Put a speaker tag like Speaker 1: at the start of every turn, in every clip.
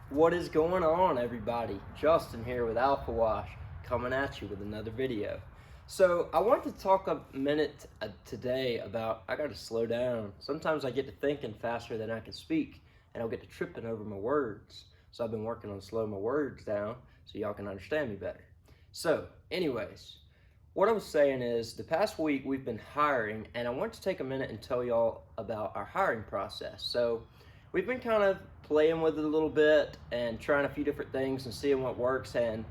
Speaker 1: What is going on, everybody? Justin here with Alpha Wash, coming at you with another video. So I want to talk a minute today about, I gotta slow down. Sometimes I get to thinking faster than I can speak, and I'll get to tripping over my words. So I've been working on slowing my words down so y'all can understand me better. So anyways, what I was saying is the past week we've been hiring, and I want to take a minute and tell y'all about our hiring process. So we've been kind of playing with it a little bit and trying a few different things and seeing what works, and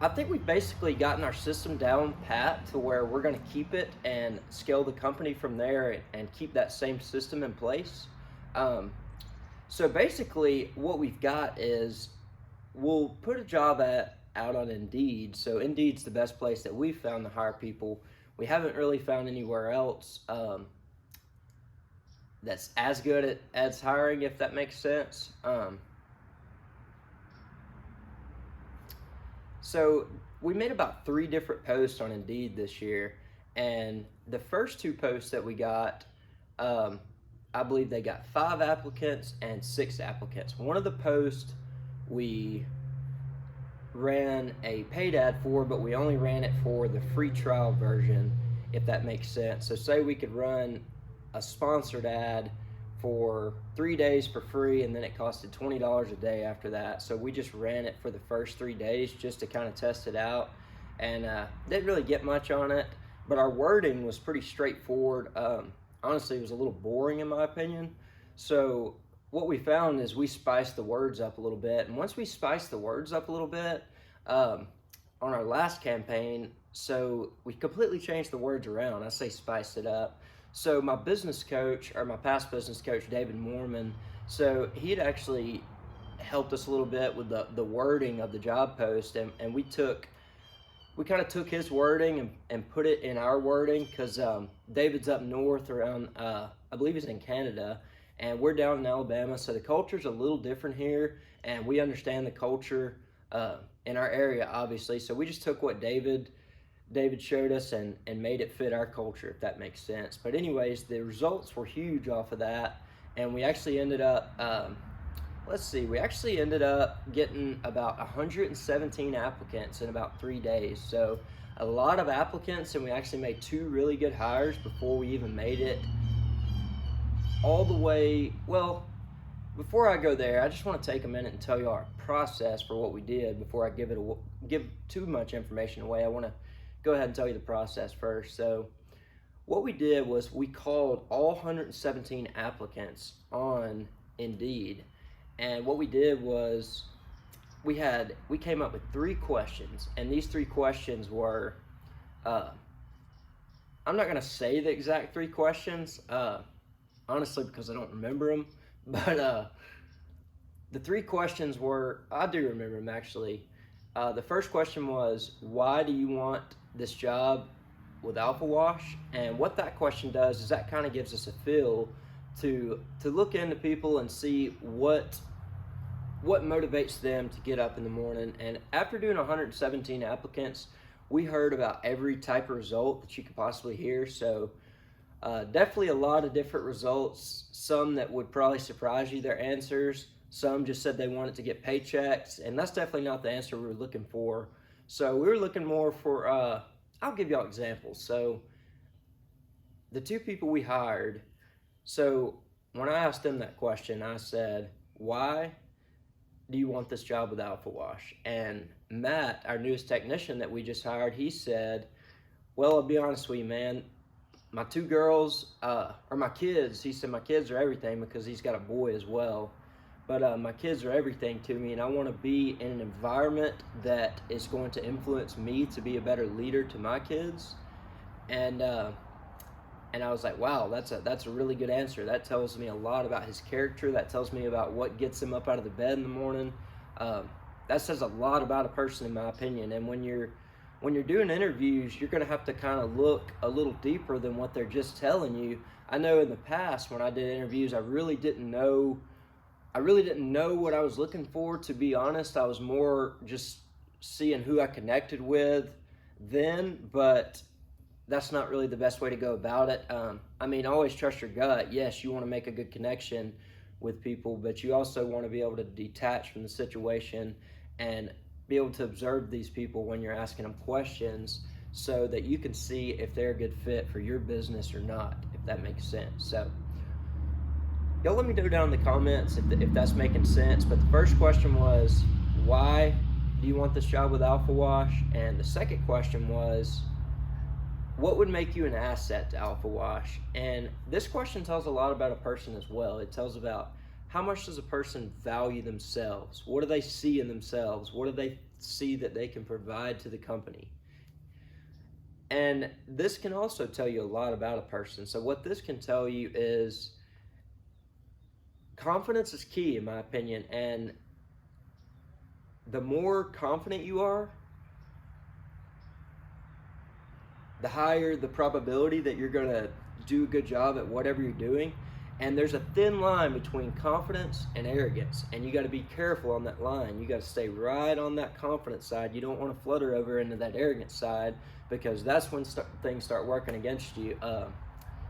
Speaker 1: I think we've basically gotten our system down pat to where we're going to keep it and scale the company from there and keep that same system in place. um, so basically what we've got is we'll put a job out on Indeed. So Indeed's the best place that we've found to hire people. We haven't really found anywhere else that's as good at hiring, if that makes sense. So we made about 3 different posts on Indeed this year, and the first 2 posts that we got, I believe they got 5 applicants and 6 applicants. One of the posts we ran a paid ad for, but we only ran it for the free trial version, if that makes sense. So say we could run a sponsored ad for 3 days for free, and then it costed $20 a day after that. So we just ran it for the first 3 days just to kind of test it out, and didn't really get much on it, but our wording was pretty straightforward. Honestly, it was a little boring in my opinion. So what we found is we spiced the words up a little bit, and once we spiced the words up a little bit on our last campaign, so we completely changed the words around. I say spiced it up. So my business coach, or my past business coach, David Moorman, so he had actually helped us a little bit with the wording of the job post, and we kind of took his wording and put it in our wording, because David's up north around, I believe he's in Canada, and we're down in Alabama, so the culture's a little different here, and we understand the culture in our area, obviously. So we just took what David showed us and made it fit our culture, if that makes sense. But anyways, the results were huge off of that, and we actually ended up, we actually ended up getting about 117 applicants in about 3 days. So a lot of applicants, and we actually made 2 really good hires before we even made it all the way. Well, before I go there, I just want to take a minute and tell you our process for what we did before I give too much information away. I want to go ahead and tell you the process first. So what we did was we called all 117 applicants on Indeed, and what we did was we came up with 3 questions, and these 3 questions were, I'm not gonna say the exact 3 questions, honestly, because I don't remember them, but the 3 questions were, I do remember them actually. The first question was, why do you want this job with Alpha Wash? And what that question does is that kind of gives us a feel to look into people and see what motivates them to get up in the morning. And after doing 117 applicants, we heard about every type of result that you could possibly hear. So definitely a lot of different results, some that would probably surprise you, their answers. Some just said they wanted to get paychecks, and that's definitely not the answer we were looking for. So we were looking more for, I'll give y'all examples. So the 2 people we hired, so when I asked them that question, I said, why do you want this job with Alpha Wash? And Matt, our newest technician that we just hired, he said, well, I'll be honest with you, man, my 2 girls, or my kids, he said my kids are everything, because he's got a boy as well. But my kids are everything to me, and I want to be in an environment that is going to influence me to be a better leader to my kids. And I was like, wow, that's a really good answer. That tells me a lot about his character. That tells me about what gets him up out of the bed in the morning. That says a lot about a person, in my opinion. And when you're doing interviews, you're going to have to kind of look a little deeper than what they're just telling you. I know in the past when I did interviews, I really didn't know what I was looking for, to be honest. I was more just seeing who I connected with then, but that's not really the best way to go about it. I mean, always trust your gut. Yes, you want to make a good connection, with people, but you also want to be able to detach from the situation and be able to observe these people when you're asking them questions so that you can see if they're a good fit for your business or not, if that makes sense. So y'all let me know down in the comments if that's making sense. But the first question was, why do you want this job with Alpha Wash? And the second question was, what would make you an asset to Alpha Wash? And this question tells a lot about a person as well. It tells about how much does a person value themselves? What do they see in themselves? What do they see that they can provide to the company? And this can also tell you a lot about a person. So what this can tell you is confidence is key, in my opinion. And the more confident you are, the higher the probability that you're going to do a good job at whatever you're doing. And there's a thin line between confidence and arrogance, and you got to be careful on that line. You got to stay right on that confidence side. You don't want to flutter over into that arrogance side, because that's when things start working against you.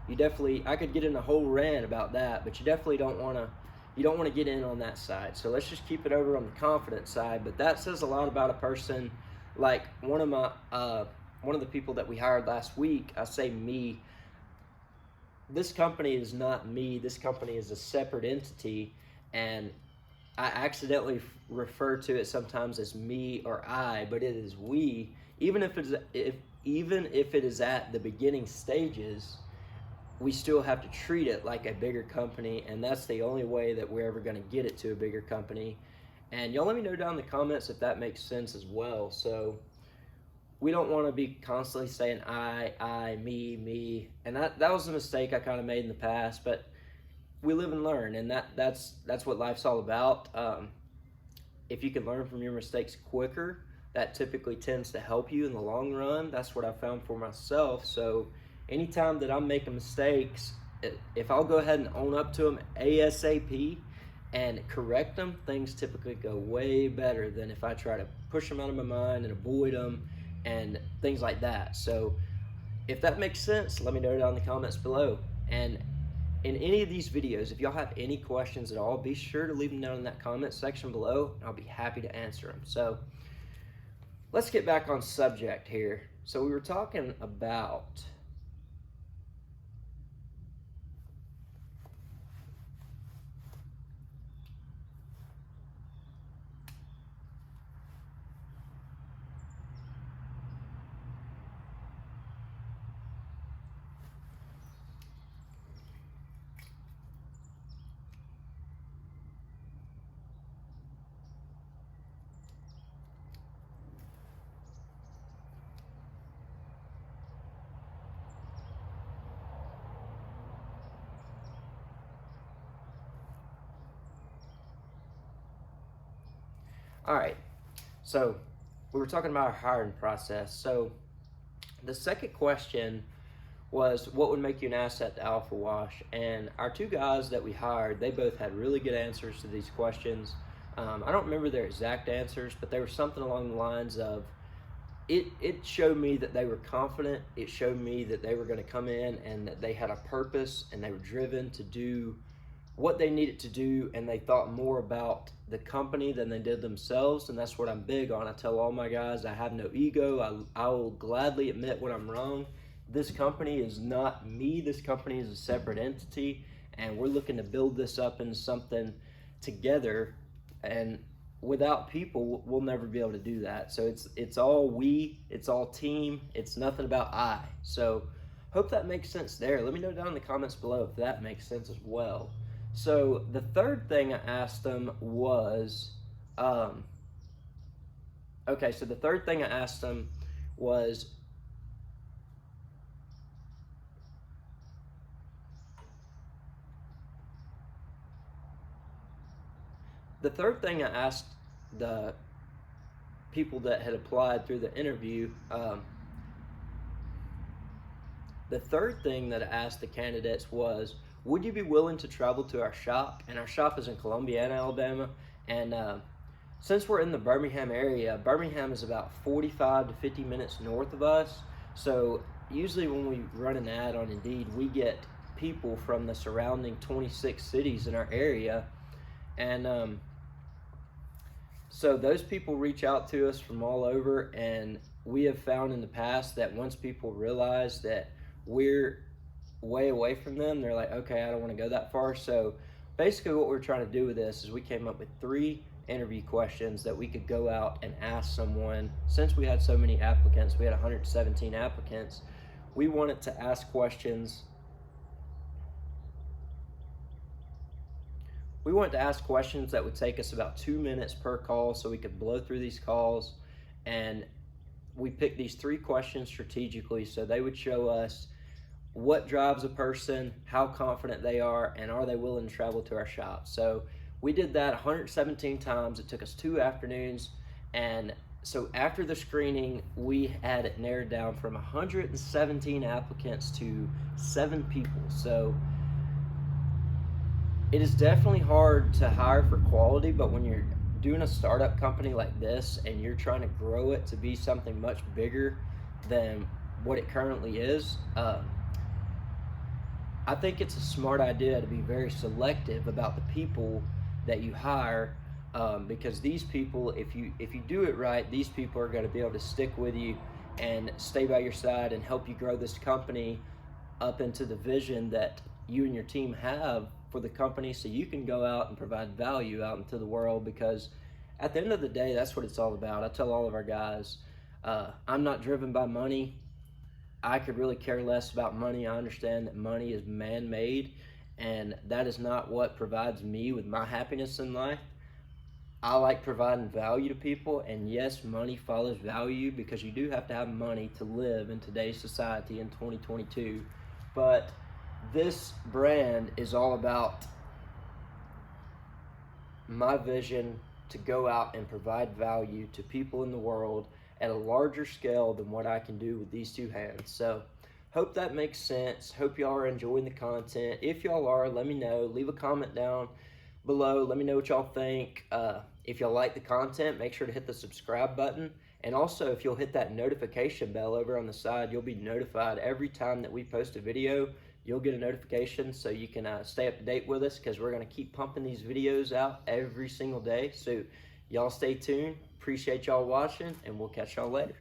Speaker 1: You definitely, I could get in a whole rant about that, but you definitely don't want to get in on that side. So let's just keep it over on the confidence side. But that says a lot about a person. Like one of the people that we hired last week, I say me, this company is not me. This company is a separate entity, and I accidentally refer to it sometimes as me or I, but it is we. Even if it is at the beginning stages, we still have to treat it like a bigger company, and that's the only way that we're ever going to get it to a bigger company. And y'all let me know down in the comments if that makes sense as well. So we don't want to be constantly saying I, me, and that was a mistake I kind of made in the past, but we live and learn, and that's what life's all about. If you can learn from your mistakes quicker, that typically tends to help you in the long run. That's what I found for myself. So anytime that I'm making mistakes, if I'll go ahead and own up to them ASAP and correct them, things typically go way better than if I try to push them out of my mind and avoid them and things like that. So if that makes sense, let me know down in the comments below. And in any of these videos, if y'all have any questions at all, be sure to leave them down in that comment section below, and I'll be happy to answer them. So let's get back on subject here. So we were talking about all right, so we were talking about our hiring process. So the second question was, what would make you an asset to Alpha Wash? And our two guys that we hired, they both had really good answers to these questions. I don't remember their exact answers, but they were something along the lines of, it showed me that they were confident. It showed me that they were going to come in and that they had a purpose and they were driven to do what they needed to do, and they thought more about the company than they did themselves. And that's what I'm big on. I tell all my guys, I have no ego. I will gladly admit when I'm wrong. This company is not me. This company is a separate entity, and we're looking to build this up into something together. And without people, we'll never be able to do that. So it's all we, it's all team. It's nothing about I. So hope that makes sense there. Let me know down in the comments below if that makes sense as well. So the third thing I asked them was, the third thing I asked them was, the third thing I asked the people that had applied through the interview, the third thing that I asked the candidates was, would you be willing to travel to our shop? And our shop is in Columbiana, Alabama. And since we're in the Birmingham area, Birmingham is about 45 to 50 minutes north of us. So usually when we run an ad on Indeed, we get people from the surrounding 26 cities in our area. And so those people reach out to us from all over, and we have found in the past that once people realize that we're way away from them, they're like, okay, I don't want to go that far. So basically what we're trying to do with this is we came up with 3 interview questions that we could go out and ask someone. Since we had so many applicants, we had 117 applicants, we wanted to ask questions. We wanted to ask questions that would take us about 2 minutes per call so we could blow through these calls. And we picked these 3 questions strategically so they would show us what drives a person, how confident they are, and are they willing to travel to our shop. So we did that 117 times. It took us 2 afternoons. And so after the screening, we had it narrowed down from 117 applicants to 7 people. So it is definitely hard to hire for quality, but when you're doing a startup company like this and you're trying to grow it to be something much bigger than what it currently is, I think it's a smart idea to be very selective about the people that you hire, because these people, if you do it right, these people are going to be able to stick with you and stay by your side and help you grow this company up into the vision that you and your team have for the company, so you can go out and provide value out into the world. Because at the end of the day, that's what it's all about. I tell all of our guys, I'm not driven by money. I could really care less about money. I understand that money is man-made, and that is not what provides me with my happiness in life. I like providing value to people, and yes, money follows value, because you do have to have money to live in today's society in 2022. But this brand is all about my vision to go out and provide value to people in the world at a larger scale than what I can do with these 2 hands. So hope that makes sense. Hope y'all are enjoying the content. If y'all are, let me know. Leave a comment down below. Let me know what y'all think. If y'all like the content, make sure to hit the subscribe button. And also, if you'll hit that notification bell over on the side, you'll be notified every time that we post a video. You'll get a notification so you can stay up to date with us, because we're going to keep pumping these videos out every single day. So y'all stay tuned. Appreciate y'all watching, and we'll catch y'all later.